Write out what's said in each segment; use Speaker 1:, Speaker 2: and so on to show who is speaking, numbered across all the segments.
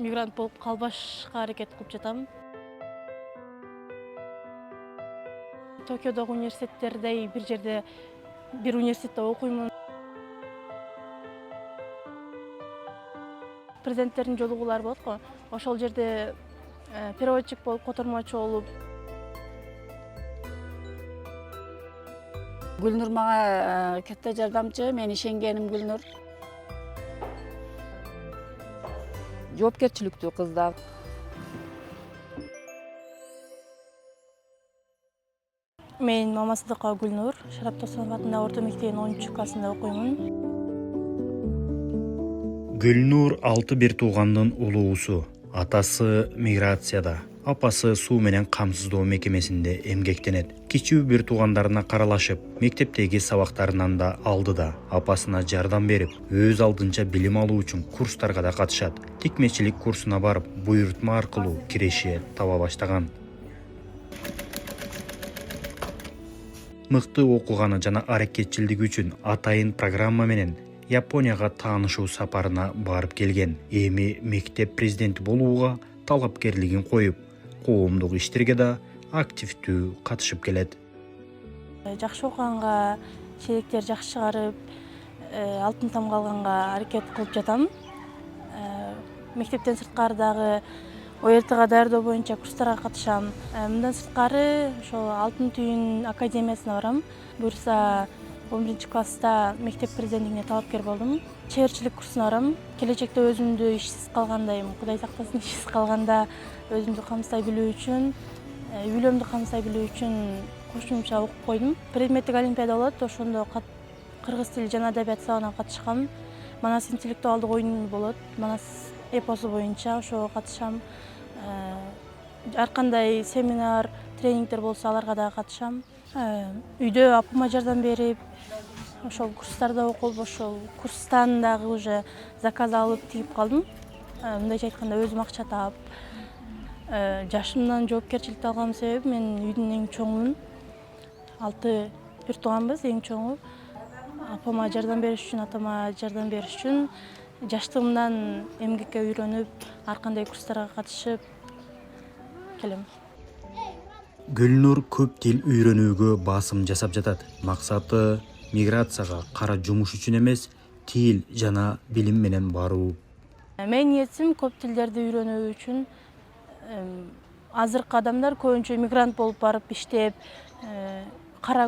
Speaker 1: мигрант болуп калбашка аракет кылып жатам. Токиодогу университеттердей бир жерде, бир университетте окуймун. Президенттердин жолугулары болот го. Ошол жерде переводчик болуп, котормочу болуп.
Speaker 2: Гүлнур мага катта жардамчы, мен ишенгеним Гүлнур. Жоопкерчиликтүү кыз да.
Speaker 1: Мен Мамасыздыкова Гүлнур, Шарап Досонов атындагы орто мектебинин 10-классында окуймун.
Speaker 3: Гүлнур 6 туугандын улуусу. Атасы миграцияда, апасы суу менен камсыздоо мекемесинде эмгектенет. Кичүү бир туугандарына каралашып, мектептеги сабактарынан да алды да, апасына жардам берип, өз алдынча билим алуу үчүн курстарга да катышат. Тикмечилик курсуна барып, буйрутма аркылуу киреше таба баштаган. Мыкты окуганы жана аракетчилдиги үчүн атайын программа менен Японияга таанышуу сапарына барып келген. Эми мектеп президенти болууга талапкерлигин коюп, коомдук иштерге да активдүү катышып келет.
Speaker 1: Жакшы окуганга, челектер жакшы чыгарып, алтын тамга алганга аракет кылып жатам. Мектептен сырткары дагы ОРТга даярдоо боюнча курстарга катышам. Мындан сырткары ошол Алтын түйүн академиясына барам. Буюрса 11-класста мектеп президентине талапкер болдум. Чеберчилик курсуна барам. Келечекте өзүмдү ишсиз калгандайым. Кудай сактасын, ишсиз калганда өзүмдү камсыздай билүү үчүн, үйлөмдү камсыздай билүү үчүн кошумча окуп койдум. Предметтик олимпиада болот, ошондо кыргыз тили жана адабият сабагына катышкам. Манас интеллектуалдык оюн болот, Манас эпосу боюнча ошого катышам. Ар кандай семинар, тренингдер болсо аларга дагы катышам. Үйдө апама жардам берип, ошол курстарда окуп, ошол курстан дагы уже заказ алып тигип калдым. Мындайча айтканда өзүм акча таап, жашымдан жоопкерчиликти алганымдын себеби мен үйдүн эң чоңумун. 6 бир тууганбыз, эң чоңу. Апама жардам бериш үчүн, атама жардам бериш үчүн жаштыгымдан эмгекке үйрөнүп, ар кандай курстарга катышып келем.
Speaker 3: Гүлнур көп тил үйрөнүүгө басым жасап жатат. Максаты миграцияга кара жумуш үчүн эмес, тил жана билим менен баруу.
Speaker 1: Менин ниетим көп тилдерди үйрөнүү үчүн. Азыркы адамдар көбүнчө мигрант болуп барып иштеп, кара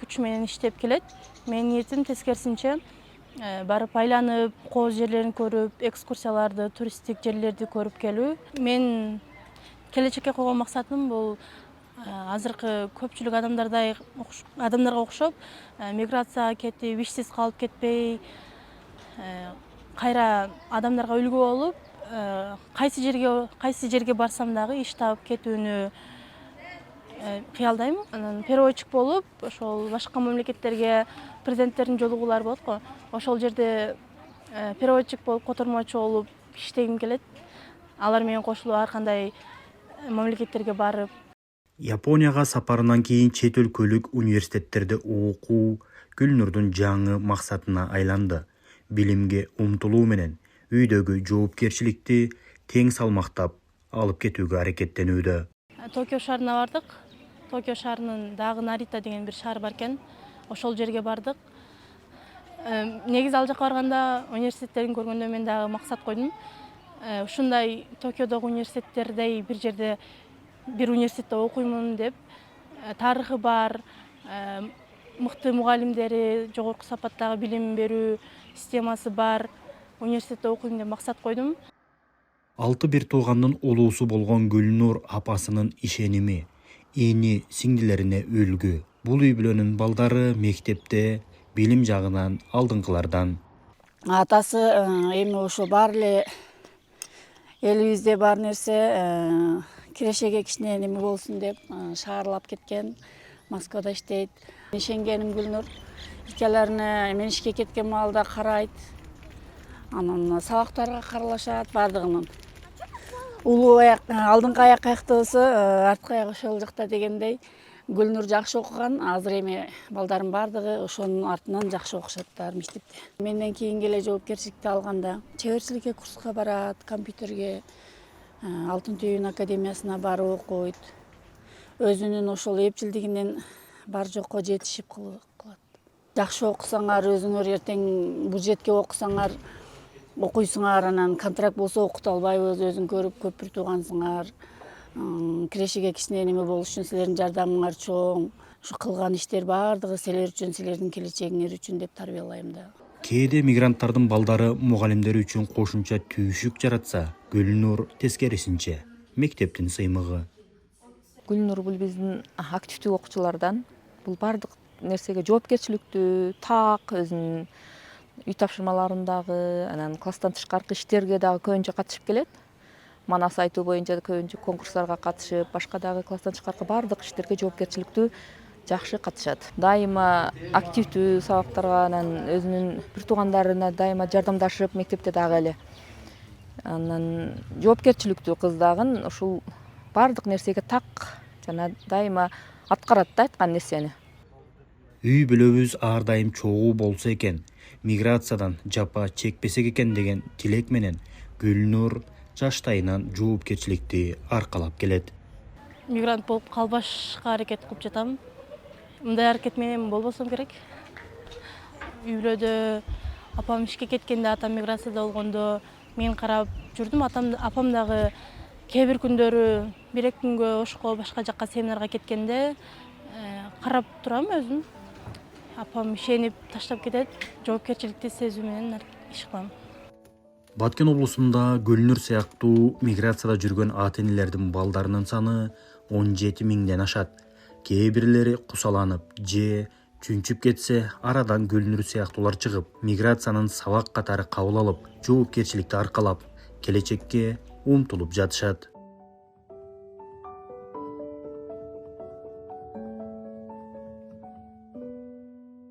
Speaker 1: күч менен иштеп келет. Менин ниетим тескерисинче барып айланып, кооз жерлерин көрүп, экскурсияларды, туристтик жерлерди көрүп келүү. Мен келечекке койгон максатым бул азыркы көпчүлүк адамдарга окшоп миграцияга кетип, ишсиз калып кетпей, кайра адамдарга үлгү болуп, кайсы жерге барсам дагы иш таап кетүүнү кыялдайм. Анан переводчик болуп, ошол башка мамлекеттерге президенттердин жолугулары болот го. Ошол жерде переводчик болуп, котормочу болуп иштегим келет. Алар менен кошулуп ар кандай мамлекеттерге барып.
Speaker 3: Японияга сапарынан кийин чет өлкөлүк университеттерде окуу Гүлнурдун жаңы максатына айланды. Билимге умтулуу менен үйдөгү жоопкерчиликти тең салмактап алып кетүүгө аракеттенүүдө.
Speaker 1: Токио шаарына бардык. Токио шаарынын дагы Нарита деген бир шаар бар экен. Ошол жерге бардык. Негизи ал жака барганда университеттерин көргөндө мен дагы максат койдум. Ушундай Токиодогу университеттердей бир жерде, бир университетте окуймун деп, тарыхы бар, мыкты мугалимдери, жогорку сапаттагы билим берүү системасы бар университетте окуйм деп максат койдум.
Speaker 3: 6 туугандын улуусу болгон Гүлнур апасынын ишеними, ини сиңдилерине үлгү. Бул үй бүлөнүн балдары мектепте билим жагынан алдыңкылардан.
Speaker 2: Атасы эми ошо бар эле элибизде бар нерсе кирешеге кичине неме болсун деп шаарлап кеткен. Москвада иштейт. Ишенгеним Гүлнур. Икелерине мен ишке кеткен маалда карайт. Анан сабактарга каралашат бардыгынын. Улуу аяк, алдыңкы аяк каякта болсо, арткы аяк ошол жакта дегендей. Гүлнур жакшы окуган, азыр эми балдардын баардыгы ошонун артынан жакшы окушаттар мектепте. Менден кийинки эле жоопкерчиликти алганда чеберчиликке курска барат, компьютерге, Алтын түйүн академиясына барып окуйт. Өзүнүн ошол эпчилдигинен бар жокко жетишип кылат. Жакшы окусаңар, өзүңөр эртең бюджетке окусаңар, окуйсуңар, анан контракт болсо окута албайбыз, өзүң көрүп көп бир туугансыңар. Кирешеге кичине неме болуш үчүн силердин жардамыңар чоң. Ушу кылган иштер баардыгы силер үчүн, силердин келечегиңер үчүн деп тарбиялайм да.
Speaker 3: Кээде мигранттардын балдары мугалимдер үчүн кошумча түйшүк жаратса, Гүлнур тескерисинче мектептин сыймыгы.
Speaker 4: Гүлнур бул биздин активдүү окуучулардан. Бул баардык нерсеге жоопкерчиликтүү, так, өзүнүн үй тапшырмаларындагы, анан класстан тышкаркы иштерге дагы көбүнчө катышып келет. Манас айтуу боюнча көбүнчө конкурстарга катышып, башка дагы класстан тышкаркы баардык иштерге жоопкерчиликтүү жакшы катышат. Дайыма активдүү сабактарга, анан өзүнүн бир туугандарына дайыма жардамдашып, мектепте дагы эле. Анан жоопкерчиликтүү кыз дагы ушул баардык нерсеге так жана дайыма аткарат да айткан нерсени.
Speaker 3: Үй бүлөбүз ар дайым чогуу болсо экен, миграциядан жапа чекпесек экен деген тилек менен Гүлнур жаштайынан жоопкерчиликти аркалап келет.
Speaker 1: Мигрант болуп калбашка аракет кылып жатам. Мындай аракет менен болбосом керек. Үй бүлөдө апам ишке кеткенде, атам миграцияда болгондо мен карап жүрдүм. Апам дагы кээ бир күндөрү 1-2 күнгө ошко башка жакка семинарга кеткенде карап турам өзүм. Апам ишенип таштап кетет, жоопкерчиликти сезүү менен иш кылам.
Speaker 3: Баткен облусунда Гүлнур сыяктуу миграцияда жүргөн ата-энелердин балдарынын саны 17 миңден ашат. Кээ бирлери кусаланып же чүнчүп кетсе, арадан Гүлнур сыяктуулар чыгып, миграциянын сабак катары кабыл алып, жоопкерчиликти аркалап, келечекке умтулуп жатышат.